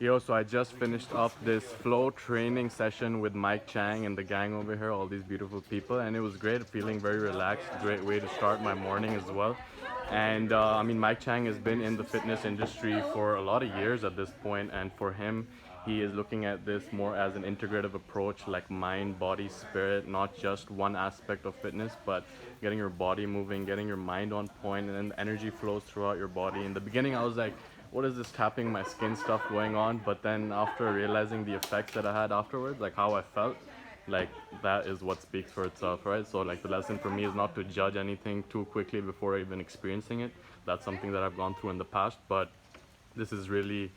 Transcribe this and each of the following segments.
Yo, so I just finished up this flow training session with Mike Chang and the gang over here, all these beautiful people, and it was great, feeling very relaxed, great way to start my morning as well. And I mean, Mike Chang has been in the fitness industry for a lot of years at this point, and for him, he is looking at this more as an integrative approach, like mind, body, spirit, not just one aspect of fitness, but getting your body moving, getting your mind on point, and then the energy flows throughout your body. In the beginning, I was like, what is this tapping my skin stuff going on? But then after realizing the effects that I had afterwards, like how I felt, like that is what speaks for itself, right? So like the lesson for me is not to judge anything too quickly before even experiencing it. That's something that I've gone through in the past, but this is really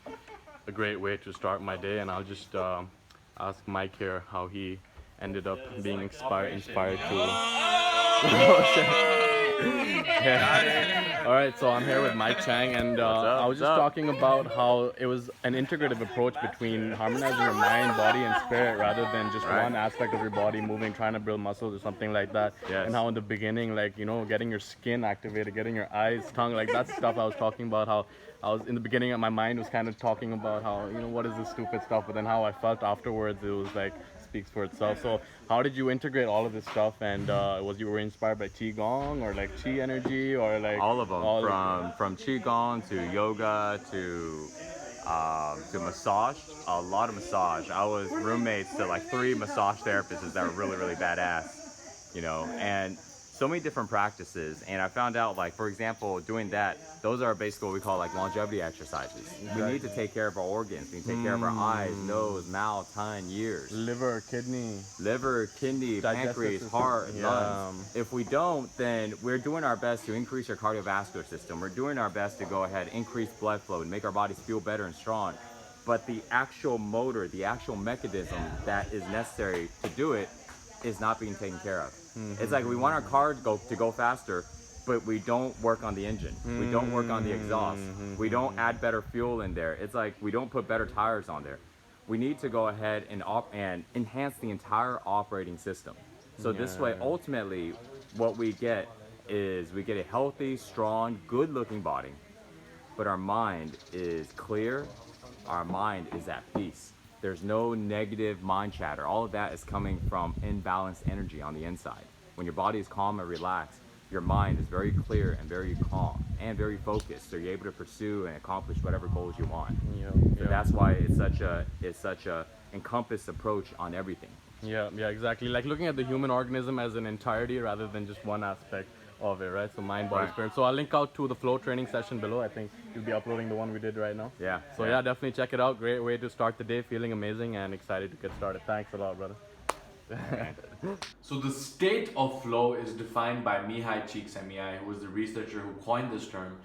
a great way to start my day. And I'll just ask Mike here how he ended up being inspired to yeah. All right, so I'm here with Mike Chang, and I was just talking about how it was an integrative approach between harmonizing your mind, body, and spirit rather than just one aspect of your body moving, trying to build muscles or something like that. Yes. And how in the beginning, like, you know, getting your skin activated, getting your eyes, tongue, like that stuff I was talking about. How I was in the beginning, my mind was kind of talking about how, you know, what is this stupid stuff, but then how I felt afterwards, it was like speaks for itself. So how did you integrate all of this stuff? And was you were inspired by qigong or like chi energy or like All of them, from qigong to yoga to massage. A lot of massage. I was roommates to like 3 massage therapists that were really badass, you know, and so many different practices. And I found out, like, for example, doing that, those are basically what we call like longevity exercises. We need to take care of our organs. We need to take care of our eyes, nose, mouth, tongue, ears, liver, kidney, kidney, pancreas, system. heart, lungs. If we don't, then we're doing our best to increase our cardiovascular system. We're doing our best to go ahead, increase blood flow, and make our bodies feel better and strong. But the actual motor, the actual mechanism that is necessary to do it is not being taken care of. It's like we want our car to go faster, but we don't work on the engine. We don't work on the exhaust. We don't add better fuel in there. It's like we don't put better tires on there. We need to go ahead and enhance the entire operating system. So this way, ultimately, what we get is we get a healthy, strong, good-looking body, but our mind is clear, our mind is at peace. There's no negative mind chatter. All of that is coming from imbalanced energy on the inside. When your body is calm and relaxed, your mind is very clear and very calm and very focused. So you're able to pursue and accomplish whatever goals you want. So that's why it's such a encompassed approach on everything. Yeah, exactly. Like looking at the human organism as an entirety rather than just one aspect of it, right? So mind, body, spirit. So I'll link out to the flow training session below. I think you'll be uploading the one we did right now. Yeah. So yeah, definitely check it out. Great way to start the day, feeling amazing and excited to get started. Thanks a lot, brother. So the state of flow is defined by Mihai Csikszentmihalyi, who was the researcher who coined this term,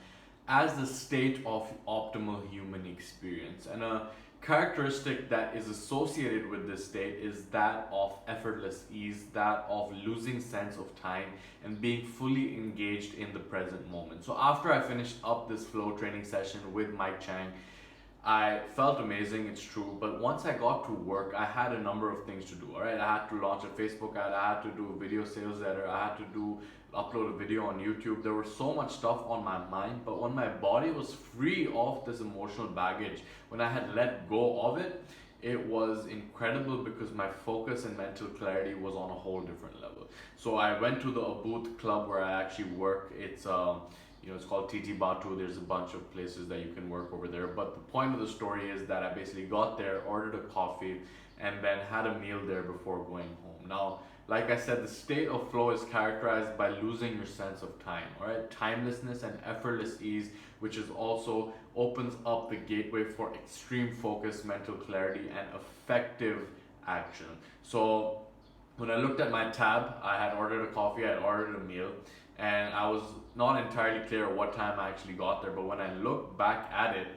as the state of optimal human experience. And a characteristic that is associated with this state is that of effortless ease, that of losing sense of time and being fully engaged in the present moment. So after I finished up this flow training session with Mike Chang, I felt amazing, it's true, but once I got to work, I had a number of things to do, all right? I had to launch a Facebook ad, I had to do a video sales letter, I had to upload a video on YouTube. There was so much stuff on my mind, but when my body was free of this emotional baggage, when I had let go of it, it was incredible because my focus and mental clarity was on a whole different level. So I went to the Abood club where I actually work. It's it's called TT Batu. There's a bunch of places that you can work over there. But the point of the story is that I basically got there, ordered a coffee, and then had a meal there before going home. Now, like I said, the state of flow is characterized by losing your sense of time, all right? Timelessness and effortless ease, which is also opens up the gateway for extreme focus, mental clarity, and effective action. So when I looked at my tab, I had ordered a coffee, I had ordered a meal, and I was not entirely clear what time I actually got there. But when I look back at it,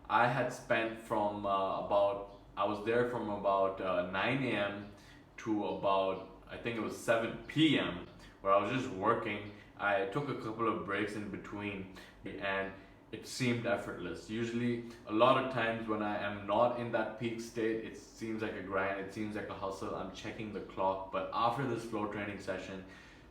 I had spent from I was there from about 9 a.m. to about, I think it was 7 p.m. where I was just working. I took a couple of breaks in between and it seemed effortless. Usually, a lot of times when I am not in that peak state, it seems like a grind, it seems like a hustle, I'm checking the clock. But after this flow training session,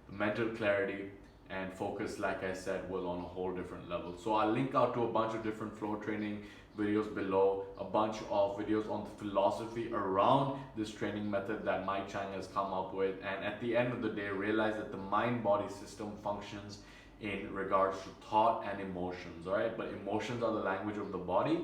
the mental clarity and focus, like I said, was on a whole different level. So I'll link out to a bunch of different flow training videos below, a bunch of videos on the philosophy around this training method that Mike Chang has come up with. And at the end of the day, realize that the mind-body system functions in regards to thought and emotions, all right? But emotions are the language of the body.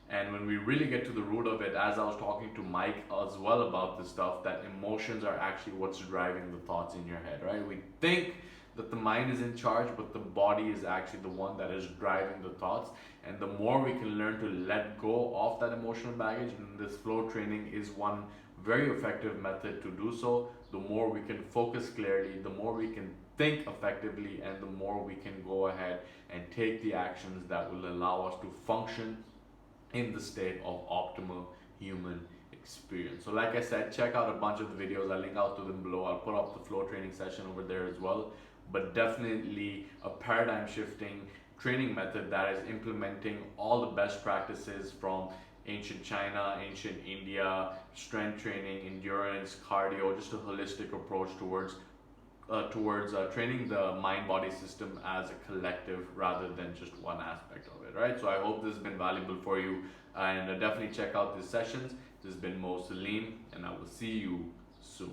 And when we really get to the root of it, as I was talking to Mike as well about this stuff, that emotions are actually what's driving the thoughts in your head, right? We think that the mind is in charge, but the body is actually the one that is driving the thoughts. And the more we can learn to let go of that emotional baggage, and this flow training is one very effective method to do so, the more we can focus clearly, the more we can think effectively, and the more we can go ahead and take the actions that will allow us to function in the state of optimal human experience. So like I said, check out a bunch of the videos. I'll link out to them below. I'll put up the flow training session over there as well. But definitely a paradigm shifting training method that is implementing all the best practices from ancient China, ancient India, strength training, endurance, cardio, just a holistic approach towards training the mind-body system as a collective rather than just one aspect of it, right? So I hope this has been valuable for you, and definitely check out these sessions. This has been Saleem, and I will see you soon.